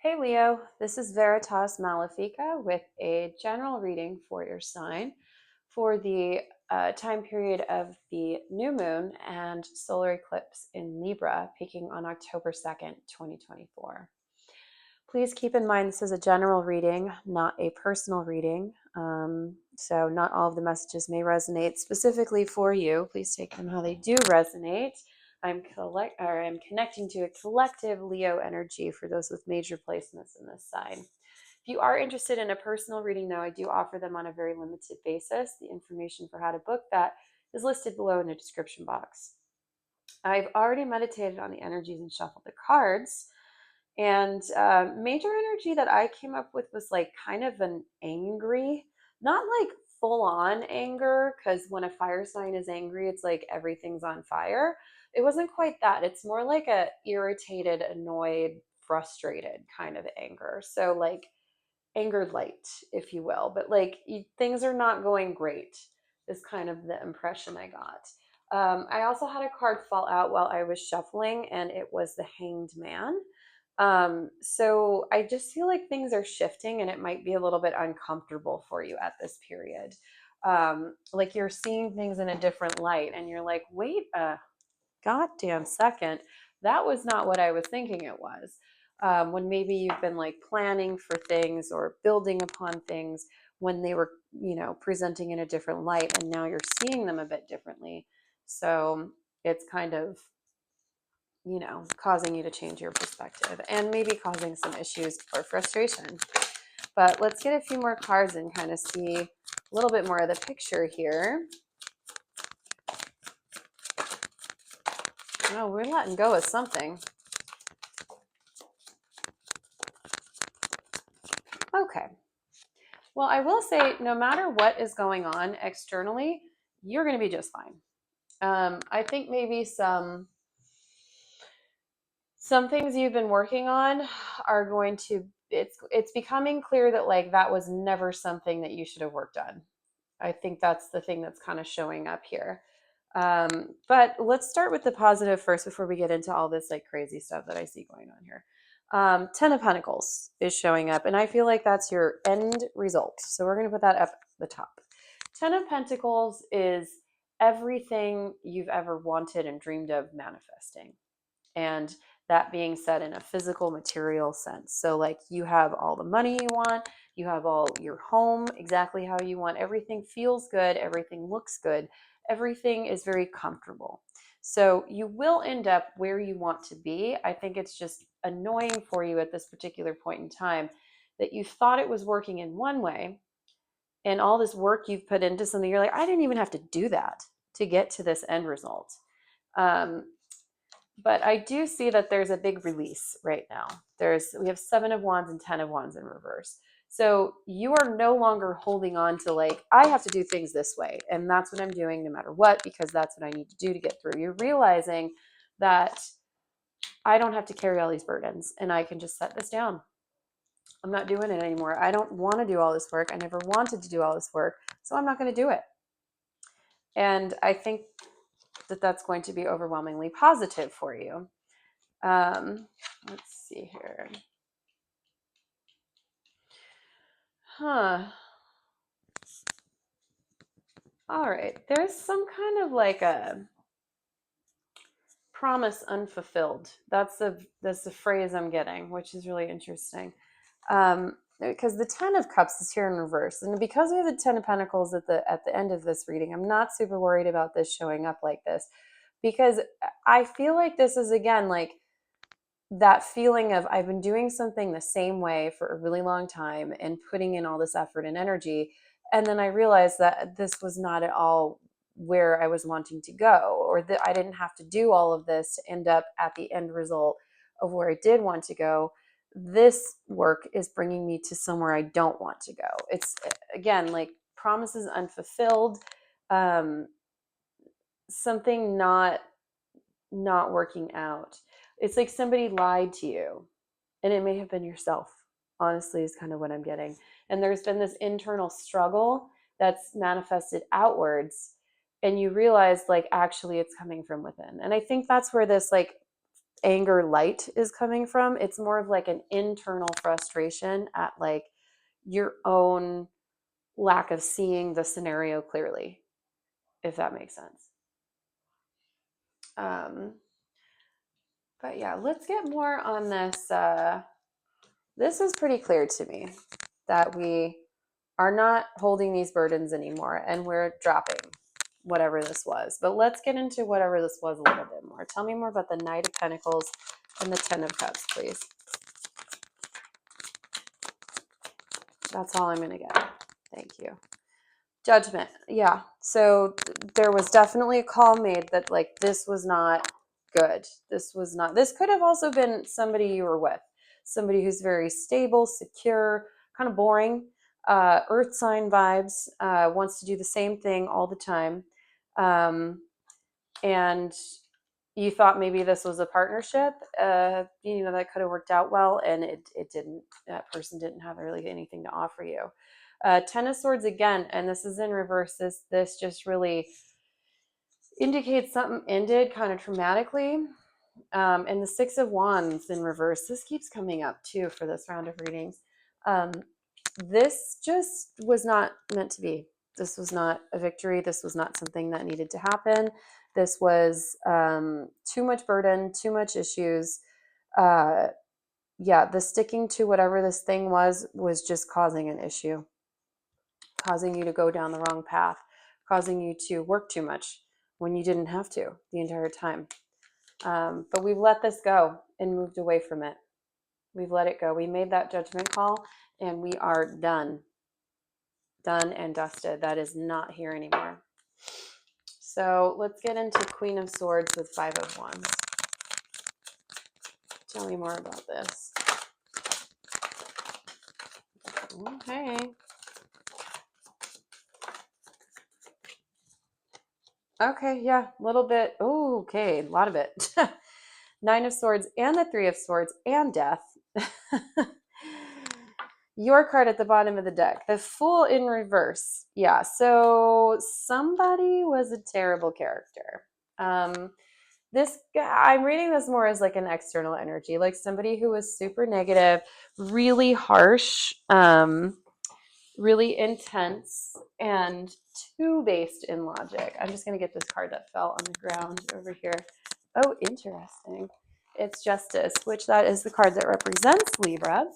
Hey Leo, this is Veritas Malefica with a general reading for your sign for the time period of the new moon and solar eclipse in Libra, peaking on October 2nd, 2024. Please keep in mind this is a general reading, not a personal reading. So, not all of the messages may resonate specifically for you. Please take them how they do resonate. I'm connecting to a collective Leo energy for those with major placements in this sign. If you are interested in a personal reading, though, I do offer them on a very limited basis. The information for how to book that is listed below in the description box. I've already meditated on the energies and shuffled the cards. And major energy that I came up with was like kind of an angry, not like full on anger, because when a fire sign is angry, it's like everything's on fire. It wasn't quite that. It's more like a irritated, annoyed, frustrated kind of anger. So like anger light, if you will. But like things are not going great, is kind of the impression I got. I also had a card fall out while I was shuffling, and it was the Hanged Man. So I just feel like things are shifting and it might be a little bit uncomfortable for you at this period. Like you're seeing things in a different light and you're like, wait a goddamn second, that was not what I was thinking it was. When maybe you've been like planning for things or building upon things when they were, presenting in a different light, and now you're seeing them a bit differently. So it's kind of, causing you to change your perspective and maybe causing some issues or frustration. But let's get a few more cards and kind of see a little bit more of the picture here. Oh, we're letting go of something. Okay. Well, I will say no matter what is going on externally, you're going to be just fine. I think maybe some things you've been working on are going to it's becoming clear that like that was never something that you should have worked on. I think that's the thing that's kind of showing up here. But let's start with the positive first before we get into all this like crazy stuff that I see going on here. Ten of Pentacles is showing up, and I feel like that's your end result. So we're going to put that up the top. Ten of Pentacles is everything you've ever wanted and dreamed of manifesting. And that being said in a physical material sense. So like you have all the money you want, you have all your home exactly how you want, everything feels good, everything looks good, everything is very comfortable. So you will end up where you want to be. I think it's just annoying for you at this particular point in time that you thought it was working in one way, and all this work you've put into something, you're like, I didn't even have to do that to get to this end result. But I do see that there's a big release right now. We have 7 of Wands and 10 of Wands in reverse. So you are no longer holding on to like, I have to do things this way. And that's what I'm doing no matter what, because that's what I need to do to get through. You're realizing that I don't have to carry all these burdens and I can just set this down. I'm not doing it anymore. I don't want to do all this work. I never wanted to do all this work. So I'm not going to do it. And I think that that's going to be overwhelmingly positive for you. Let's see here. Huh. All right. There's some kind of like a promise unfulfilled. That's the phrase I'm getting, which is really interesting. Because the 10 of Cups is here in reverse, and because we have the 10 of Pentacles at the end of this reading, I'm not super worried about this showing up like this, because I feel like this is again like that feeling of I've been doing something the same way for a really long time and putting in all this effort and energy. And then I realized that this was not at all where I was wanting to go, or that I didn't have to do all of this to end up at the end result of where I did want to go. This work is bringing me to somewhere I don't want to go. It's again like promises unfulfilled, something not working out. It's like somebody lied to you, and it may have been yourself, honestly, is kind of what I'm getting. And there's been this internal struggle that's manifested outwards, and you realize like actually it's coming from within. And I think that's where this like anger light is coming from. It's more of like an internal frustration at like your own lack of seeing the scenario clearly, if that makes sense. But yeah, let's get more on this. This is pretty clear to me that we are not holding these burdens anymore and we're dropping whatever this was. But let's get into whatever this was a little bit more. Tell me more about the Knight of Pentacles and the Ten of Cups, please. That's all I'm going to get. Thank you. Judgment. Yeah. So there was definitely a call made that like this was not good. This was not, this could have also been somebody you were with, somebody who's very stable, secure, kind of boring, earth sign vibes, wants to do the same thing all the time. And you thought maybe this was a partnership, that could have worked out well, and it didn't. That person didn't have really anything to offer you. Ten of Swords again, and this is in reverse. This just really indicates something ended kind of traumatically. And the Six of Wands in reverse. This keeps coming up too for this round of readings. This just was not meant to be. This was not a victory. This was not something that needed to happen. This was too much burden, too much issues. The sticking to whatever this thing was just causing an issue, causing you to go down the wrong path, causing you to work too much when you didn't have to the entire time. But we've let this go and moved away from it. We've let it go. We made that judgment call and we are done and dusted. That is not here anymore. So let's get into Queen of Swords with Five of Wands. Tell me more about this. Okay. Okay, yeah, a little bit. Oh, okay, a lot of it. Nine of Swords and the Three of Swords and Death. Your card at the bottom of the deck, the Fool in reverse. Yeah, so somebody was a terrible character. This guy, I'm reading this more as like an external energy, like somebody who was super negative, really harsh, really intense, and too based in logic. I'm just going to get this card that fell on the ground over here. Oh, interesting. It's Justice, which that is the card that represents Libra.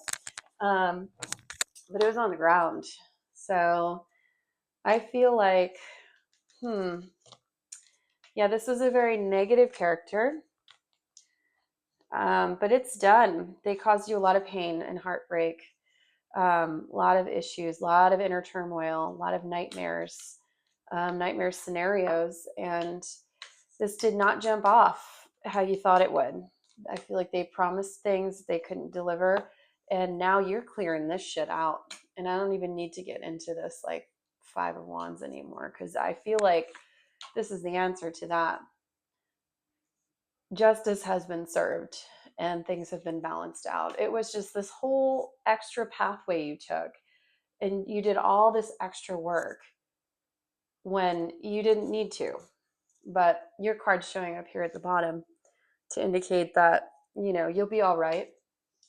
But it was on the ground. So I feel like, yeah, this was a very negative character. But it's done. They caused you a lot of pain and heartbreak, a lot of issues, a lot of inner turmoil, a lot of nightmares, nightmare scenarios. And this did not jump off how you thought it would. I feel like they promised things they couldn't deliver. And now you're clearing this shit out. And I don't even need to get into this like Five of Wands anymore, because I feel like this is the answer to that. Justice has been served and things have been balanced out. It was just this whole extra pathway you took, and you did all this extra work when you didn't need to. But your card's showing up here at the bottom to indicate that, you'll be all right.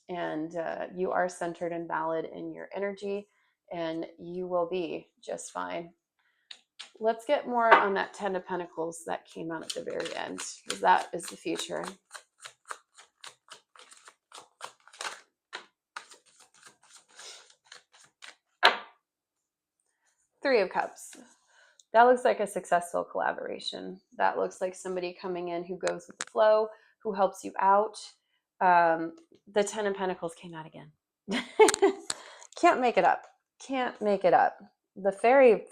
And you are centered and valid in your energy, and you will be just fine. Let's get more on that Ten of Pentacles that came out at the very end, because that is the future. Three of Cups. That looks like a successful collaboration. That looks like somebody coming in who goes with the flow, who helps you out. The Ten of Pentacles came out again. Can't make it up. Can't make it up. The fairy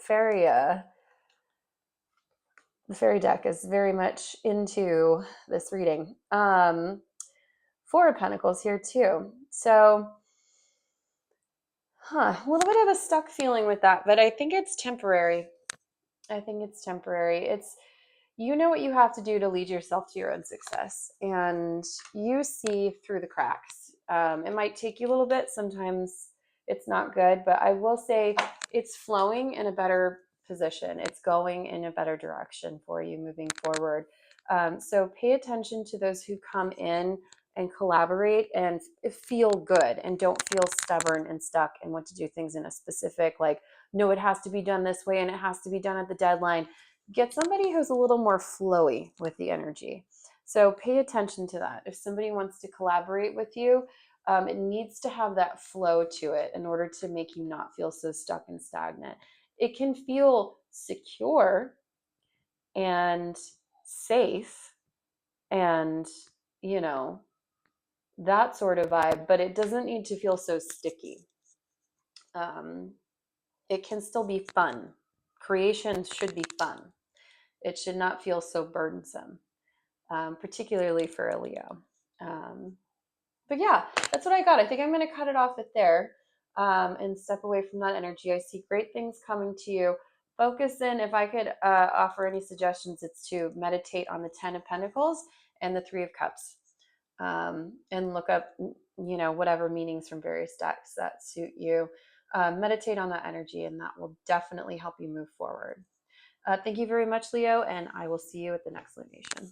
deck is very much into this reading. Four of Pentacles here too. So, a little bit of a stuck feeling with that, but I think it's temporary. It's, you know what you have to do to lead yourself to your own success, and you see through the cracks. It might take you a little bit. Sometimes it's not good, but I will say it's flowing in a better position. It's going in a better direction for you moving forward. So pay attention to those who come in and collaborate and feel good and don't feel stubborn and stuck and want to do things in a specific, like, no, it has to be done this way and it has to be done at the deadline. Get somebody who's a little more flowy with the energy. So pay attention to that. If somebody wants to collaborate with you, it needs to have that flow to it in order to make you not feel so stuck and stagnant. It can feel secure and safe and, you know, that sort of vibe, but it doesn't need to feel so sticky. Um, it can still be fun. Creation should be fun. It should not feel so burdensome, particularly for a Leo. Um, but yeah, that's what I got. I think I'm going to cut it off at there, and step away from that energy. I see great things coming to you. Focus in. If I could offer any suggestions, it's to meditate on the Ten of Pentacles and the Three of Cups, and look up, whatever meanings from various decks that suit you. Meditate on that energy, and that will definitely help you move forward. Thank you very much, Leo, and I will see you at the next lunation.